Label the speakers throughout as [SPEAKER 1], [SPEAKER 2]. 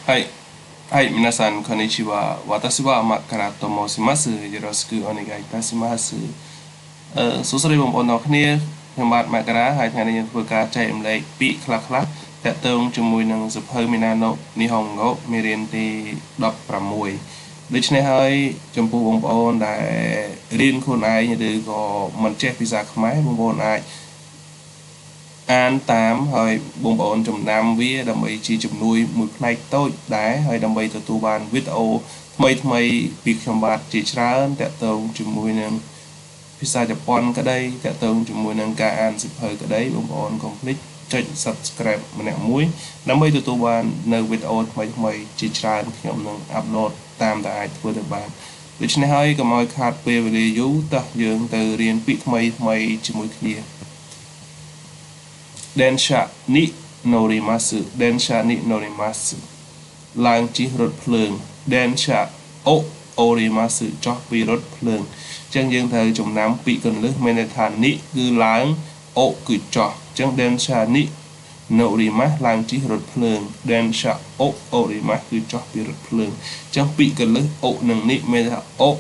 [SPEAKER 1] はい。はい、皆さん、こんにちは。私はマカラと申します。よろしくお願いいたします。សួស្តីបងប្អូនទាំងអស់គ្នាខ្ញុំបាទមករាហើយថ្ងៃនេះយើងធ្វើការចែករំលែកពាក្យខ្លះៗតាក់ទងជាមួយនឹងសៀវភៅ Minna Nihongo មេរៀនទី16ដូច្នេះហើយចំពោះបងប្អូនដែលរៀនខ្លួនឯងឬក៏មិនចេះភាសាខ្មែរបងប្អូនអាចអានតាមហើយបងប្អូនចំណាំវាដើម្បីជាជំនួយមួយផ្នែកតូចដែរហើយដើម្បីទទួលបានវីដេអូថ្មីពីខ្ញុំបាទជាច្រើនតាក់ទងជាមួយនឹងភាសាជប៉ុនក្តីតាក់ទងជាមួយនឹងការអានសៀវភៅក្តីបងប្អូនកុំភ្លេចចុច Subscribe ម្នាក់មួយដើម្បីទទួលបាននៅវីដេអូថ្មីជាច្រើនខ្ញុំនឹងអាប់ឡូតតាមដែលអាចធ្វើទៅបានដូច្នេះហើយកុំឲ្យខាតពេលវេលាយូរតោះយើងទៅរៀនពាក្យថ្មីជាមួយគ្នា Densha ni norimasu Densha ni norimasu ឡើងជិះរថភ្លើង Densha o orimasu ចុះពីរថភ្លើងអញ្ចឹងយើងត្រូវចំណាំពាក្យកន្លឹះមានន័យថា ni គឺឡើង o គឺចុះអញ្ចឹង Densha ni norimasu ឡើងជិះរថភ្លើង Densha o orimasu គឺចុះពីរថភ្លើងអញ្ចឹងពាក្យកន្លឹះ o និង ni មានន័យថា o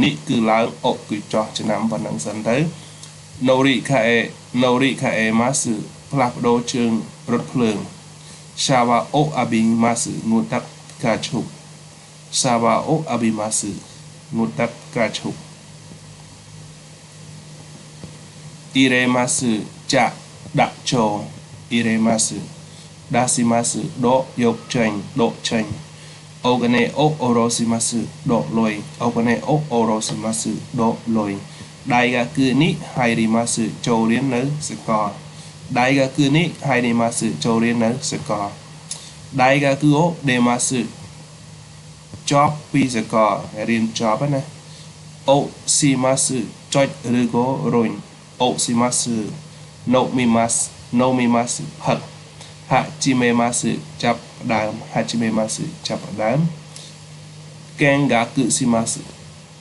[SPEAKER 1] ni គឺឡើង o គឺចុះចំណាំប៉ុណ្ណឹងសិនទៅ Nori kae masu ផ្លាស់ប្ដូរជើងរថភ្លើង Shawa o abimasu ងូតទឹកផ្កាឈូក Shawa o abimasu ងូតទឹកផ្កាឈូក Iremasu ចាក់ដាក់ចូល Iremasu Dasimasu ដកយកចេញដកចេញ Ogane o oroshimasu ដកលុយ Ogane o oroshimasu ដកលុយ Daigaku ni hairimasu ចូលរៀននៅសាកល Daigaku ni hairimasu ចូលរៀននៅសាកល Daigaku o demasu ចប់ពីសាកលរៀនចប់ណា Oshimasu ចុចឬក៏រុញ Oshimasu nomimasu ផឹក Hajimemasu ចាប់ផ្ដើម Hajimemasu ចាប់ផ្ដើម Kengaku shimasu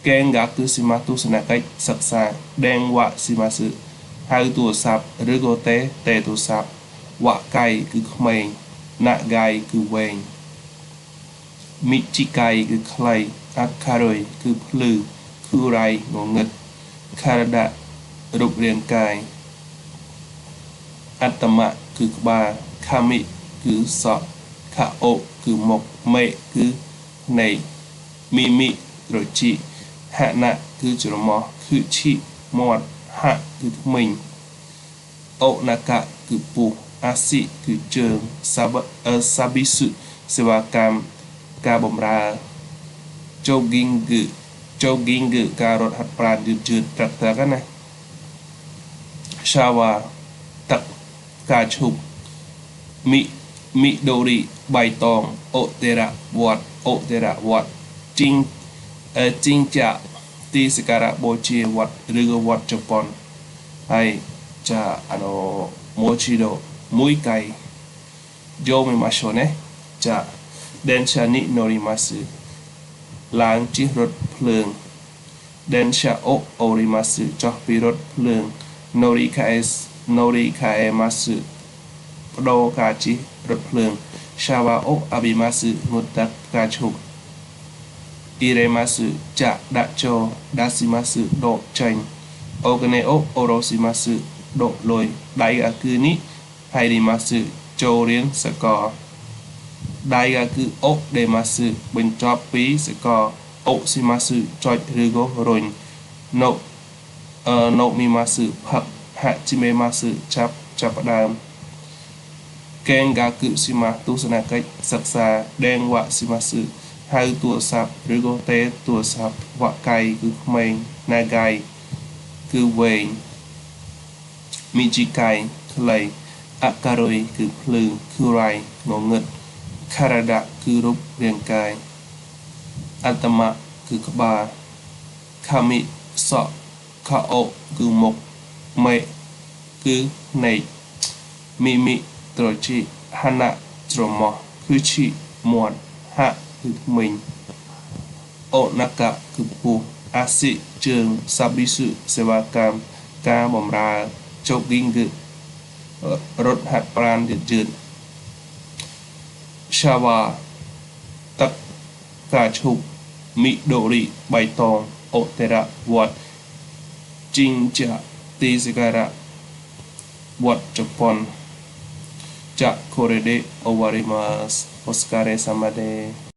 [SPEAKER 1] Kengaku shimasu ទស្សនកិច្ចសិក្សា Denwa shimasu ហៅទូរស័ព្ទឬក៏ទេទូរស័ព្ទ Wakai គឺក្មេង Nagai គឺវែង Michikai គឺខ្លី Akaroi គឺភ្លឺ Kurai ងងឹត Karada រូបរាងកាយ Atama គឺក្បាល Kami គឺសក់ Kao គឺមុខ Me គឺភ្នែក Mimi ត្រចៀក Hana គឺច្រមុះ Kuchi មាត់ Ha គឺធ្មេញ Onaka គឺពោះ Asi គឺជើង Sabisu សេវាកម្មការបម្រើ Jogging គឺការរត់ហាត់ប្រាណយឺតត្រឹកណា Shower ទឹកផ្កាឈូក Midori បៃតង Otera វត្ត ជីងចាក់ទីសក្ការៈបូជាវត្តឬក៏វត្តជប៉ុនហើយចាmochiro មួយកៃ Yomimasho ねចា Densha ni norimasu ឡើងជិះរថភ្លើង Densha o orimasu ចុះពីរថភ្លើង Norikaemasu បដូរការជិះរថភ្លើង Shawa o abimasu ងូតទឹកផ្កាឈូក Iremasu ចាក់ដាក់ចូល Dasimasu ដកចេញ Ogane o oroshimasu ដកលុយ Daigaku ni hairimasu ចូលរៀនសាកល Daigaku o demasu បញ្ចប់ពីសាកល Oshimasu ចុចឬក៏រុញ Nomimasu ផឹក Hajimemasu ចាប់ផ្ដើម Kengaku shimasu ទស្សនកិច្ចសិក្សា Denwa shimasu ហៅទូរស័ព្ទឬក៏ទេទូរស័ព្ទ Wakai គឺក្មេង Nagai គឺវែង Michikai ខ្លី Akaroi គឺភ្លឺ Kurai ងងឹត Karada គឺរូបរាងកាយ Atama គឺក្បាល Kami សក់ Kao គឺមុខ Me គឺភ្នែក Mimi ត្រចៀក Hana ច្រមុះ Kuchi មាត់ Ha គឺធ្មេញ Onaka គឺពោះ Asi ជើង Sabisu សេវាកម្មការបម្រើ Jogging គឺរត់ហាត់ប្រាណយឺត Shower កាឈុមីដូរីបៃតងអូតេរ៉ាវត្តជីងចាទីសការៈវត្តជប៉ុនចាកូរ៉េដេអូវ៉ារីម៉ាសអូស្ការេសាម៉ាដេ